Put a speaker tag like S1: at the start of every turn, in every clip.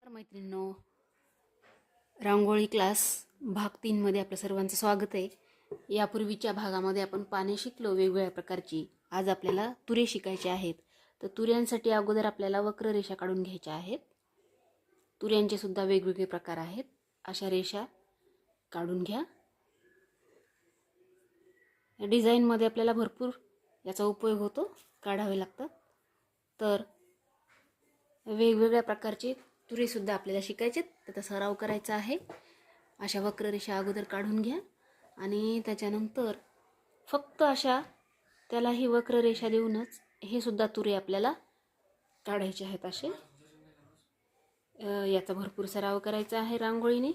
S1: मैत्रिणींनो, रांगोळी क्लास भाग 3 मध्ये आपल्या सर्वांचं स्वागत आहे. यापूर्वीच्या भागामध्ये आपण पाने शिकलो वेगवेगळ्या प्रकारची. आज आपल्याला तुरे शिकायचे आहेत. तर तुऱ्यांसाठी अगोदर आपल्याला वक्र रेषा काढून घ्यायच्या आहेत. तुऱ्यांचे सुद्धा वेगवेगळे प्रकार आहेत. अशा रेषा काढून घ्या. डिझाइन मध्ये आपल्याला भरपूर याचा उपयोग होतो, काढावे लागतात. तर वेगवेगळ्या प्रकारचे तुरे सुद्धा आपल्याला शिकायचे, त्याचा सराव करायचा आहे. अशा वक्ररेषा अगोदर काढून घ्या आणि त्याच्यानंतर फक्त अशा त्यालाही वक्ररेषा देऊनच हे सुद्धा तुरे आपल्याला काढायचे आहेत. असे याचा भरपूर सराव करायचा आहे रांगोळीने.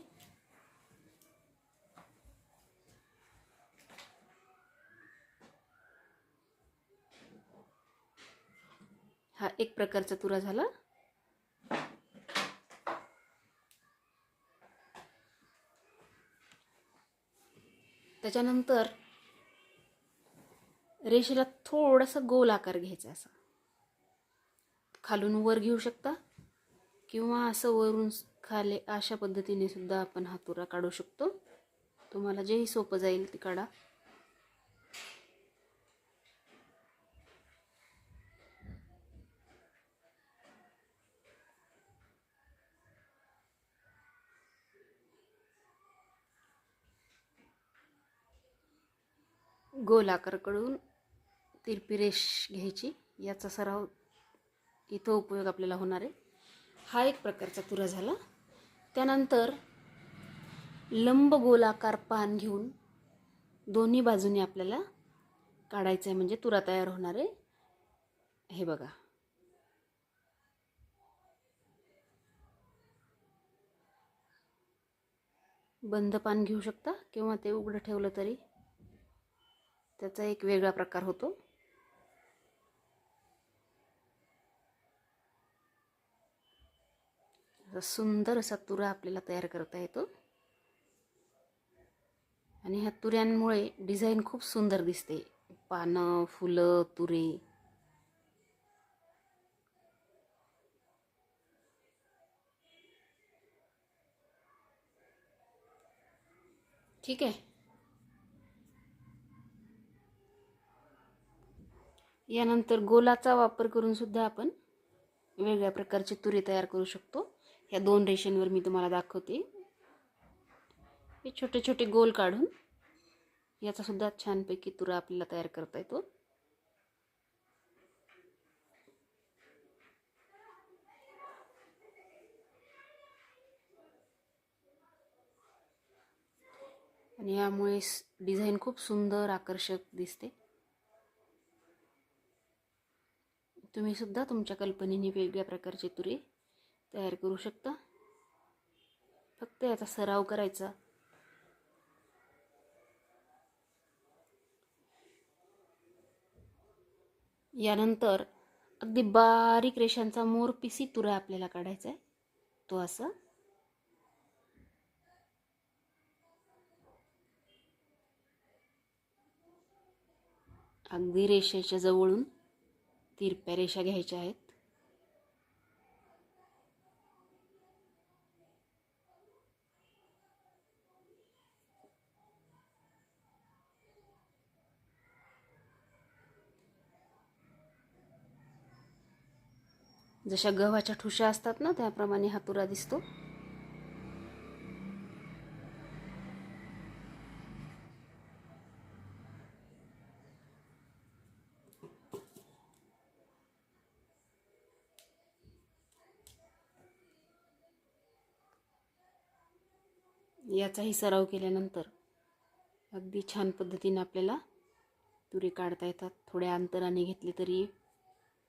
S1: हा एक प्रकारचा तुरा झाला. त्याच्यानंतर रेषेला थोडासा गोल आकार घ्यायचा. असा खालून वर घेऊ शकता किंवा असं वरून खाली, अशा पद्धतीने सुद्धा आपण हा तुरा काढू शकतो. तुम्हाला जेही सोपं जाईल ते काढा. गोल आकार काढून तिरपी रेष घ्यायची. याचा सराव इथं उपयोग आपल्याला होणार आहे. हा एक प्रकारचा तुरा झाला. त्यानंतर लंब गोलाकार पान घेऊन दोन्ही बाजूने आपल्याला काढायचं आहे, म्हणजे तुरा तयार होणार आहे. हे बघा, बंद पान घेऊ शकता किंवा ते उघडं ठेवलं तरी त्याचा एक वेगळा प्रकार होतो. सुंदर असा तुरा आपल्याला तयार करता येतो आणि ह्या तुऱ्यांमुळे डिझाइन खूप सुंदर दिसते. पानं, फुलं, तुरे. ठीक आहे. यानंतर गोलाचा वापर करून सुद्धा आपण वेगळ्या प्रकारचे तुरे तयार करू शकतो. या दोन रेषांवर मी तुम्हाला दाखवते. हे छोटे छोटे गोल काढून याचा सुद्धा छानपैकी तुरा आपल्याला तयार करता येतो. आणि यामुळे डिझाइन खूप सुंदर, आकर्षक दिसते. तुम्ही सुद्धा तुमच्या कल्पनेने वेगवेगळ्या प्रकारचे तुरे तयार करू शकता. फक्त याचा सराव करायचा. यानंतर अगदी बारीक रेषांचा मोरपिसी तुरा आपल्याला काढायचा आहे. तो असा अगदी रेषेच्या जवळून तिरप्या रेषा घ्यायच्या आहेत. जशा गव्हाच्या ठुशा असतात ना, त्याप्रमाणे हा तुरा दिसतो. याचाही सराव केल्यानंतर अगदी छान पद्धतीने आपल्याला तुरे काढता येतात. थोड्या अंतराने घेतले तरी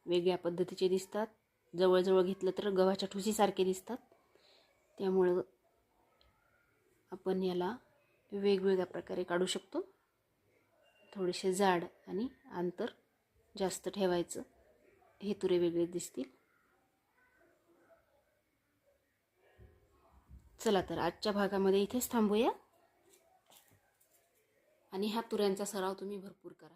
S1: वेगळ्या पद्धतीचे दिसतात. जवळजवळ घेतलं तर गव्हाच्या ठुसीसारखे दिसतात. त्यामुळे आपण याला वेगवेगळ्या प्रकारे काढू शकतो. थोडेसे जाड आणि अंतर जास्त ठेवायचं, हे तुरे वेगळे दिसतील. चला तर आजच्या भागामध्ये इथेच थांबूया आणि ह्या तुऱ्यांचा सराव तुम्ही भरपूर करा.